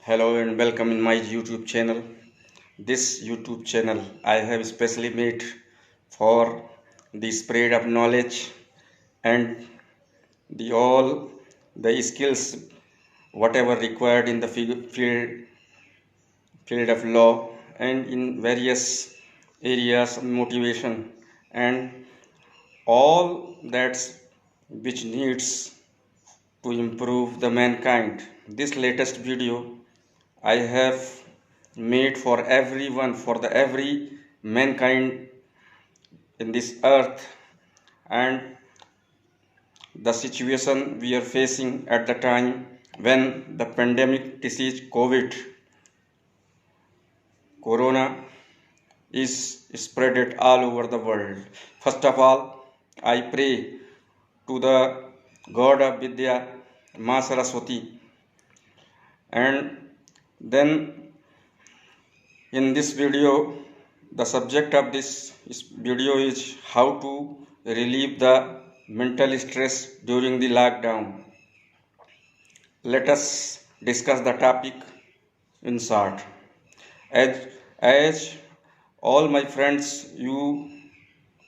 Hello and welcome in my YouTube channel. This YouTube channel I have specially made for the spread of knowledge and the all the skills whatever required in the field of law and in various areas of motivation and all that which needs to improve the mankind. This latest video I have made for everyone, for the every mankind in this earth, and the situation we are facing at the time when the pandemic disease COVID, Corona, is spreaded all over the world. First of all, I pray to the God of Vidya, Ma Saraswati, and then in this video, the subject of this video is how to relieve the mental stress during the lockdown. Let us discuss the topic in short. As all my friends, you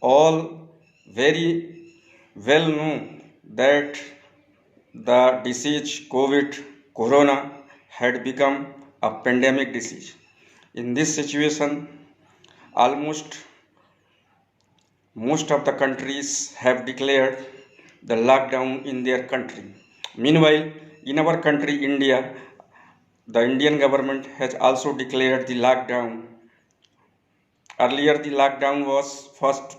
all very well know that the disease COVID, Corona, had become a pandemic disease. In this situation, almost most of the countries have declared the lockdown in their country. Meanwhile, in our country, India, the Indian government has also declared the lockdown. Earlier, the lockdown was first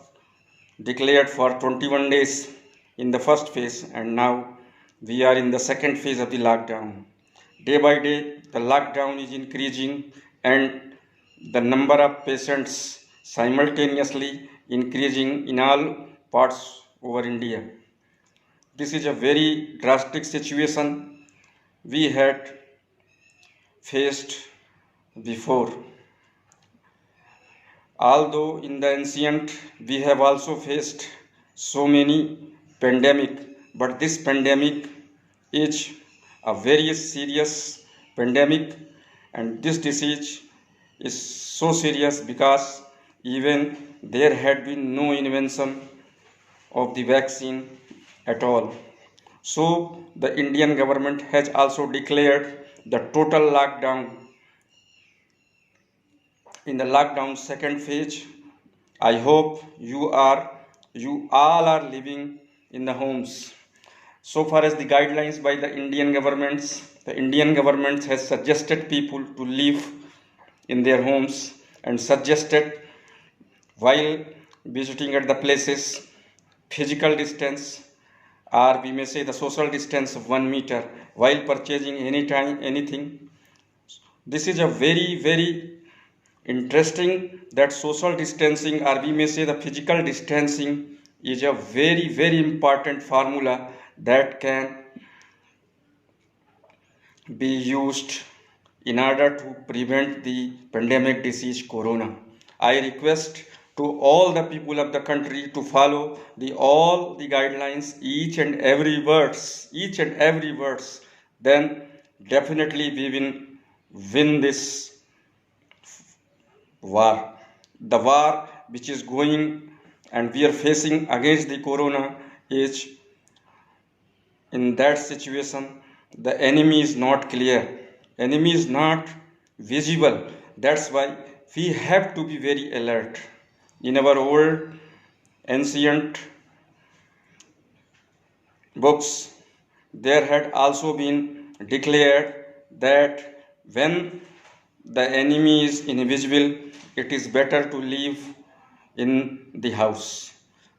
declared for 21 days in the first phase, and now we are in the second phase of the lockdown. Day by day, the lockdown is increasing, and the number of patients simultaneously increasing in all parts over India. This is a very drastic situation we had faced before. Although in the ancient we have also faced so many pandemic, but this pandemic is a very serious pandemic, and this disease is so serious because even there had been no invention of the vaccine at all. So the Indian government has also declared the total lockdown. In the lockdown second phase, I hope you all are living in the homes. So far as the guidelines by the Indian government has suggested people to live in their homes and suggested while visiting at the places physical distance, or we may say the social distance of 1 meter while purchasing anything. This is a very interesting that social distancing, or we may say the physical distancing, is a very important formula that can be used in order to prevent the pandemic disease corona. I request to all the people of the country to follow all the guidelines, each and every words, then definitely we will win this war. The war which is going and we are facing against the corona is, in that situation, the enemy is not clear, enemy is not visible. That's why we have to be very alert. In our old ancient books, there had also been declared that when the enemy is invisible, it is better to live in the house.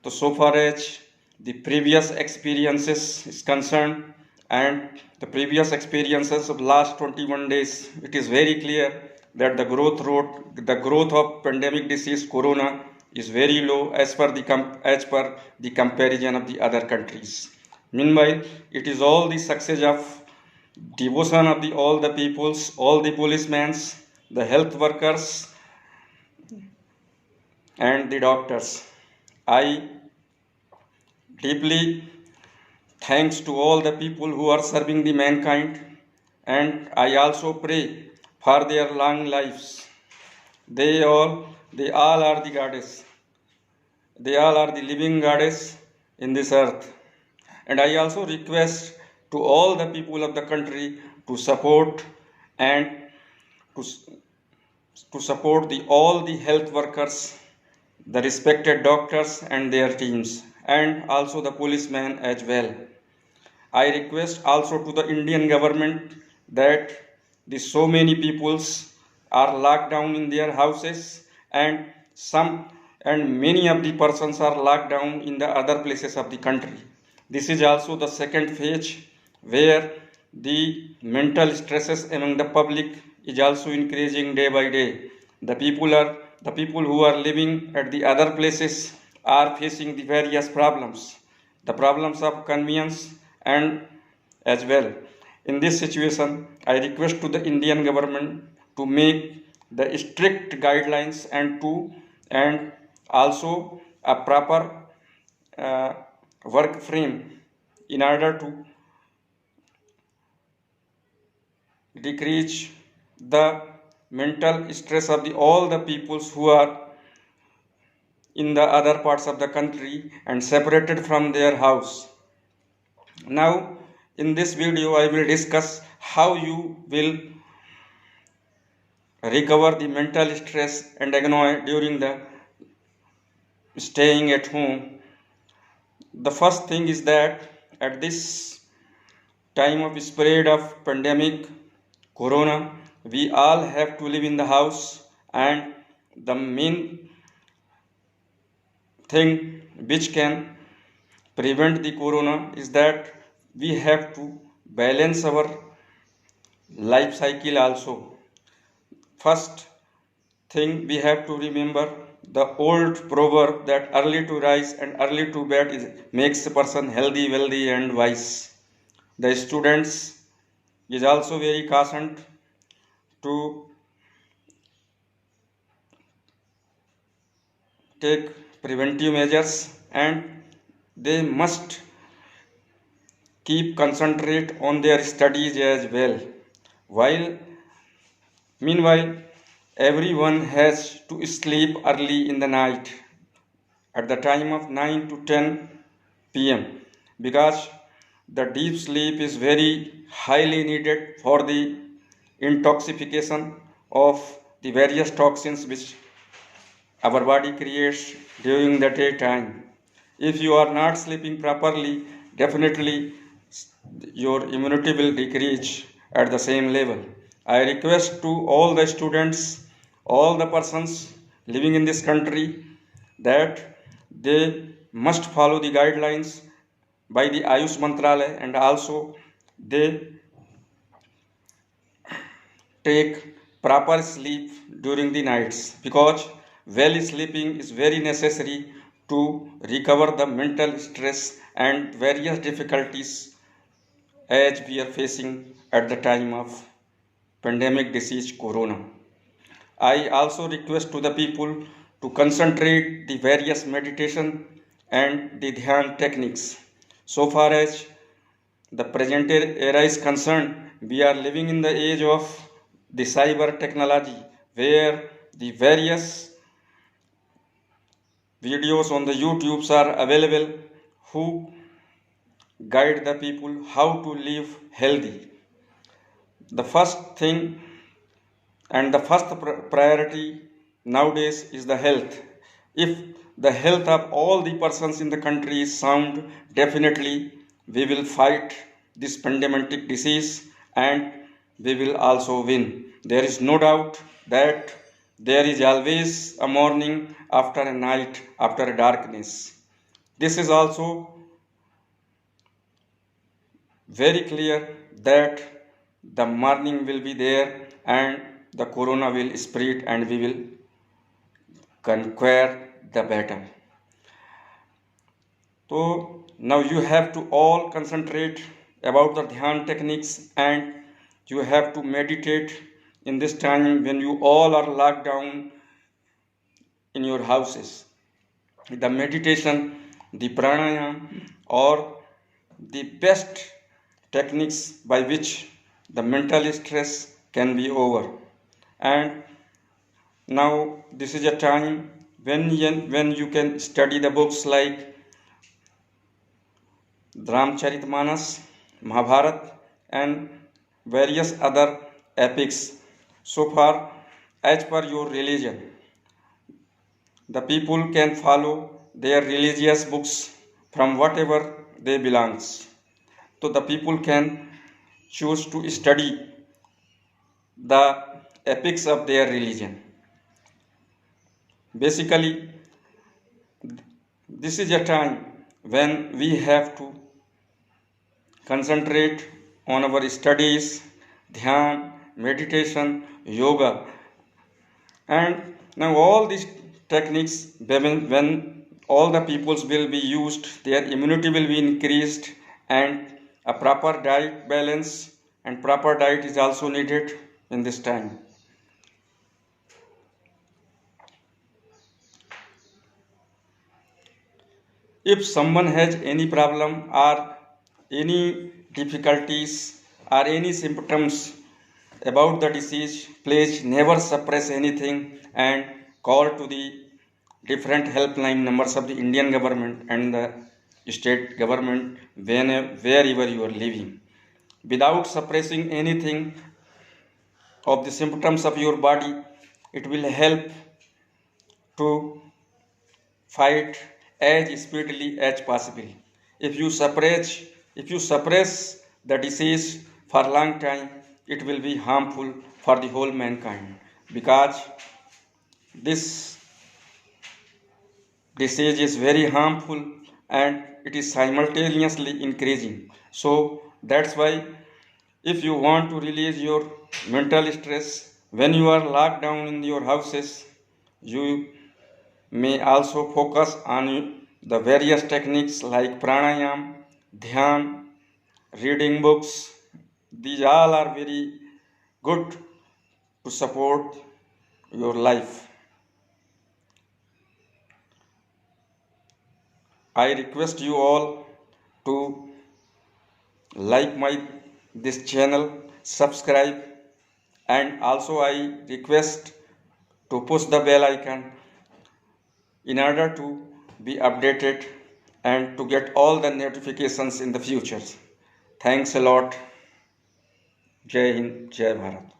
So far as the previous experiences is concerned, and the previous experiences of last 21 days, it is very clear that the growth of pandemic disease corona is very low as per the comparison of the other countries. Meanwhile, it is all the success of devotion of all the peoples, all the policemen, the health workers, and the doctors. I deeply thanks to all the people who are serving the mankind, and I also pray for their long lives. They all are the goddess. They all are the living goddess in this earth. And I also request to all the people of the country to support and to, to support all the health workers, the respected doctors and their teams, and also the policemen as well. I request also to the Indian government that the so many peoples are locked down in their houses, and some and many of the persons are locked down in the other places of the country. This is also the second phase where the mental stresses among the public is also increasing day by day. The people who are living at the other places are facing the various problems, the problems of convenience and as well. In this situation, I request to the Indian government to make the strict guidelines and also a proper uh, work frame in order to decrease the mental stress of all the peoples who are in the other parts of the country and separated from their house. Now, in this video, I will discuss how you will recover the mental stress and annoy during the staying at home. The first thing is that at this time of spread of pandemic corona, we all have to live in the house, and the main thing which can prevent the corona is that we have to balance our life cycle also. First thing we have to remember the old proverb that early to rise and early to bed makes a person healthy, wealthy, and wise. The students is also very cautioned to take preventive measures, and they must keep concentrate on their studies as well. While meanwhile, everyone has to sleep early in the night at the time of 9 to 10 pm, because the deep sleep is very highly needed for the intoxication of the various toxins which our body creates during the daytime. If you are not sleeping properly, definitely your immunity will decrease at the same level. I request to all the students, all the persons living in this country, that they must follow the guidelines by the Ayush Mantralaya, and also they take proper sleep during the nights, because well sleeping is very necessary to recover the mental stress and various difficulties as we are facing at the time of pandemic disease corona. I also request to the people to concentrate the various meditation and the dhyan techniques. So far as the present era is concerned, we are living in the age of the cyber technology, where the various videos on the YouTubes are available who guide the people how to live healthy. The first thing and the first priority nowadays is the health. If the health of all the persons in the country is sound, definitely we will fight this pandemic disease and we will also win. There is no doubt that there is always a morning after a night after a darkness. This is also very clear that the morning will be there and the corona will spread and we will conquer the battle. So now you have to all concentrate about the dhyan techniques, and you have to meditate in this time when you all are locked down in your houses. The meditation, the pranayam, or the best techniques by which the mental stress can be over. And now this is a time when you can study the books like Ramcharitmanas, Mahabharat, and various other epics. So far, as per your religion, the people can follow their religious books from whatever they belongs. So the people can choose to study the epics of their religion. Basically, this is a time when we have to concentrate on our studies, dhyan, meditation, yoga, and now all these techniques, when all the peoples will be used, their immunity will be increased, and a proper diet balance and proper diet is also needed in this time. If someone has any problem or any difficulties or any symptoms about the disease, please never suppress anything and call to the different helpline numbers of the Indian government and the state government wherever you are living. Without suppressing anything of the symptoms of your body, it will help to fight as speedily as possible. If you suppress the disease for a long time, it will be harmful for the whole mankind, because this disease is very harmful and it is simultaneously increasing. So that's why if you want to release your mental stress when you are locked down in your houses, you may also focus on the various techniques like pranayam, dhyan, reading books. These all are very good to support your life. I request you all to like my this channel, subscribe, and also I request to push the bell icon in order to be updated and to get all the notifications in the future. Thanks a lot. Jai Hind, Jai Bharat.